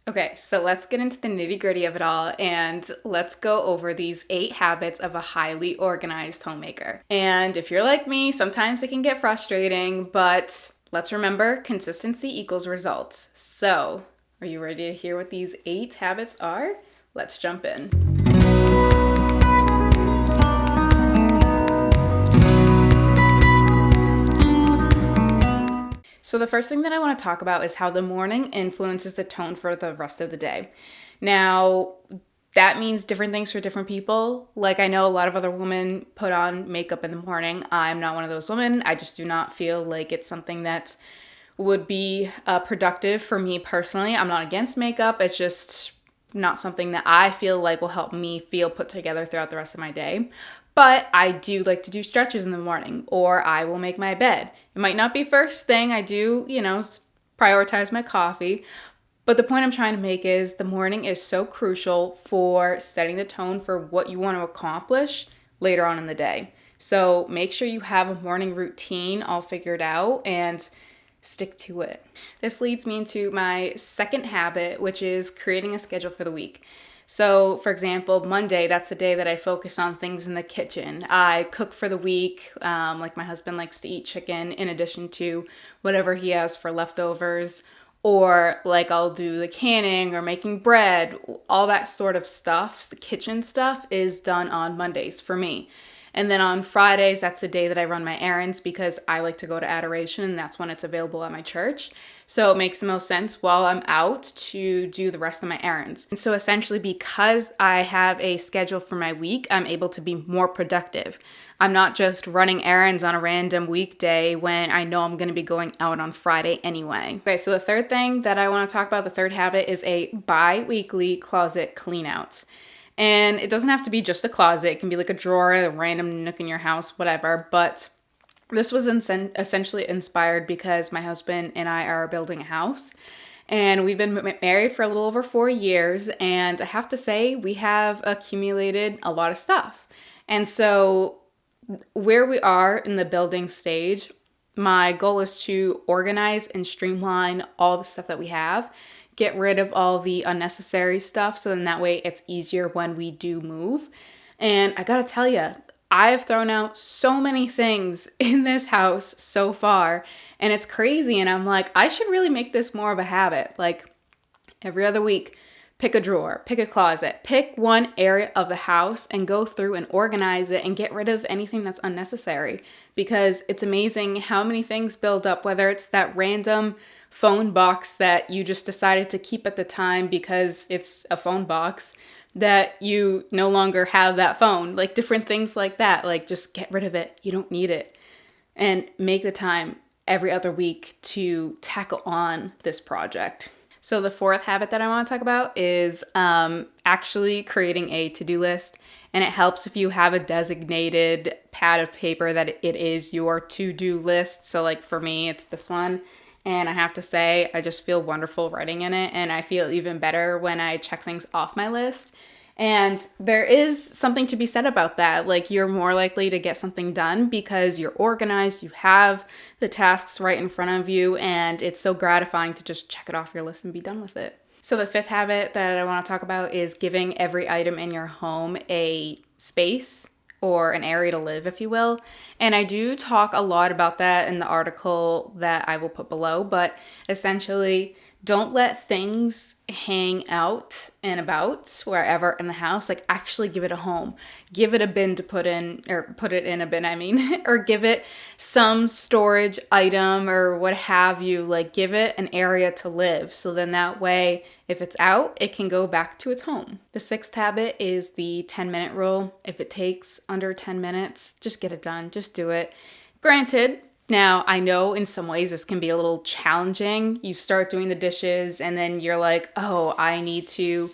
Okay, so let's get into the nitty-gritty of it all and let's go over these 8 habits of a highly organized homemaker. And if you're like me, sometimes it can get frustrating, but let's remember consistency equals results. So, are you ready to hear what these 8 habits are? Let's jump in. So, the first thing that I want to talk about is how the morning influences the tone for the rest of the day. Now, that means different things for different people. Like, I know a lot of other women put on makeup in the morning. I'm not one of those women. I just do not feel like it's something that would be productive for me personally. I'm not against makeup. It's just not something that I feel like will help me feel put together throughout the rest of my day. But I do like to do stretches in the morning, or I will make my bed. It might not be first thing. I do, prioritize my coffee. But the point I'm trying to make is the morning is so crucial for setting the tone for what you want to accomplish later on in the day. So make sure you have a morning routine all figured out and stick to it. This leads me into my second habit, which is creating a schedule for the week. So, for example, Monday, that's the day that I focus on things in the kitchen. I cook for the week. Like my husband likes to eat chicken in addition to whatever he has for leftovers. Or like I'll do the canning or making bread. All that sort of stuff, the kitchen stuff, is done on Mondays for me. And then on Fridays, that's the day that I run my errands because I like to go to adoration and that's when it's available at my church. So it makes the most sense while I'm out to do the rest of my errands. And so essentially, because I have a schedule for my week, I'm able to be more productive. I'm not just running errands on a random weekday when I know I'm going to be going out on Friday anyway. Okay, so the third thing that I want to talk about, the third habit, is a bi-weekly closet clean out. And it doesn't have to be just a closet. It can be like a drawer, a random nook in your house, whatever. But this was essentially inspired because my husband and I are building a house. And we've been married for a little over 4 years. And I have to say, we have accumulated a lot of stuff. And so where we are in the building stage, my goal is to organize and streamline all the stuff that we have, get rid of all the unnecessary stuff, so then that way it's easier when we do move. And I gotta tell you, I've thrown out so many things in this house so far, and it's crazy. And I'm like, I should really make this more of a habit. Like every other week, pick a drawer, pick a closet, pick one area of the house and go through and organize it and get rid of anything that's unnecessary. Because it's amazing how many things build up, whether it's that random phone box that you just decided to keep at the time because it's a phone box, that you no longer have that phone, like different things like that. Like just get rid of it. You don't need it. And make the time every other week to tackle on this project. So the fourth habit that I want to talk about is actually creating a to-do list. And it helps if you have a designated pad of paper that it is your to-do list. So like for me, it's this one. And I have to say, I just feel wonderful writing in it. And I feel even better when I check things off my list. And there is something to be said about that. Like you're more likely to get something done because you're organized, you have the tasks right in front of you, and it's so gratifying to just check it off your list and be done with it. So the fifth habit that I want to talk about is giving every item in your home a space or an area to live, if you will. And I do talk a lot about that in the article that I will put below, but essentially, don't let things hang out and about wherever in the house. Like actually give it a home. Give it a bin to put in, or put it in a bin, I mean, or give it some storage item or what have you. Like give it an area to live. So then that way, if it's out, it can go back to its home. The sixth habit is the 10-minute rule. If it takes under 10 minutes, just get it done. Just do it. Granted, now, I know in some ways this can be a little challenging. You start doing the dishes and then you're like, oh, I need to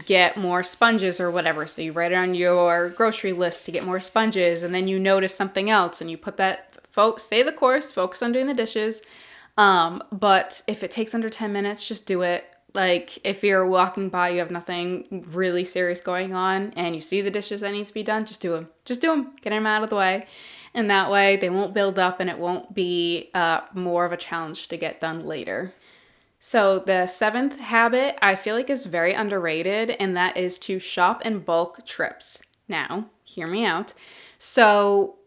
get more sponges or whatever. So you write it on your grocery list to get more sponges, and then you notice something else and you put that, stay the course, focus on doing the dishes. But if it takes under 10 minutes, just do it. Like if you're walking by, you have nothing really serious going on and you see the dishes that need to be done, just do them. Just do them. Get them out of the way. And that way they won't build up and it won't be more of a challenge to get done later. So the seventh habit I feel like is very underrated, and that is to shop in bulk trips. Now, hear me out. So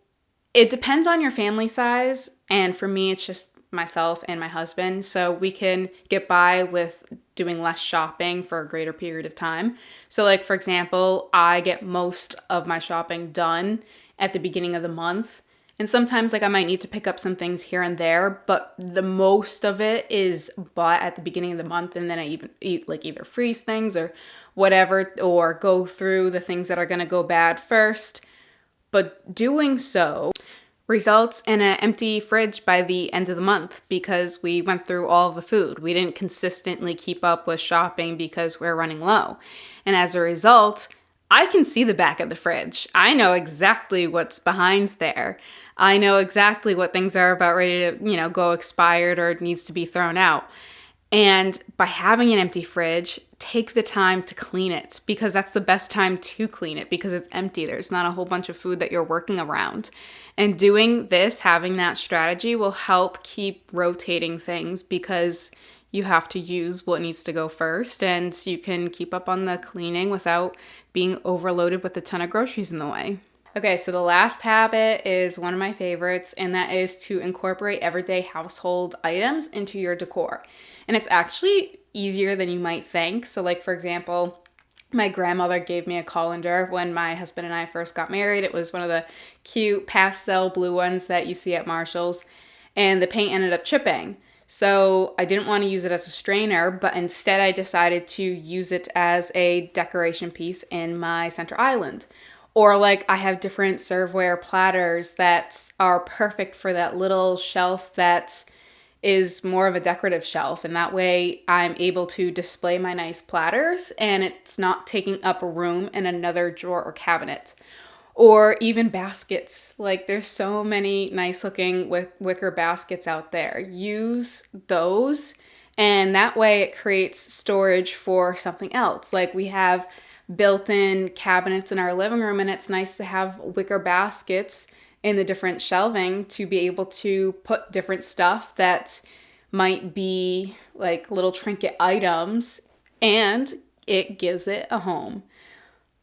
it depends on your family size, and for me, it's just myself and my husband. So we can get by with doing less shopping for a greater period of time. So, like, for example, I get most of my shopping done at the beginning of the month. And sometimes, like, I might need to pick up some things here and there, but the most of it is bought at the beginning of the month. And then I even eat, like, either freeze things or whatever, or go through the things that are going to go bad first. But doing so results in an empty fridge by the end of the month because we went through all of the food. We didn't consistently keep up with shopping because we're running low. And as a result, I can see the back of the fridge. I know exactly what's behind there. I know exactly what things are about ready to, go expired or needs to be thrown out. And by having an empty fridge, take the time to clean it because that's the best time to clean it because it's empty. There's not a whole bunch of food that you're working around. And doing this, having that strategy will help keep rotating things because you have to use what needs to go first and you can keep up on the cleaning without being overloaded with a ton of groceries in the way. Okay, so the last habit is one of my favorites, and that is to incorporate everyday household items into your decor. And it's actually easier than you might think. So, like, for example, my grandmother gave me a colander when my husband and I first got married. It was one of the cute pastel blue ones that you see at Marshall's, and the paint ended up chipping. So I didn't want to use it as a strainer, but instead I decided to use it as a decoration piece in my center island. Or like I have different serveware platters that are perfect for that little shelf that is more of a decorative shelf. And that way I'm able to display my nice platters and it's not taking up room in another drawer or cabinet. Or even baskets. Like there's so many nice looking wicker baskets out there. Use those and that way it creates storage for something else. Like we have built-in cabinets in our living room and it's nice to have wicker baskets in the different shelving to be able to put different stuff that might be like little trinket items and it gives it a home.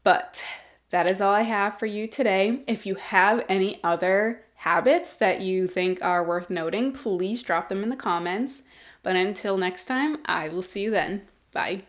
But that is all I have for you today. If you have any other habits that you think are worth noting, please drop them in the comments. But until next time, I will see you then. Bye.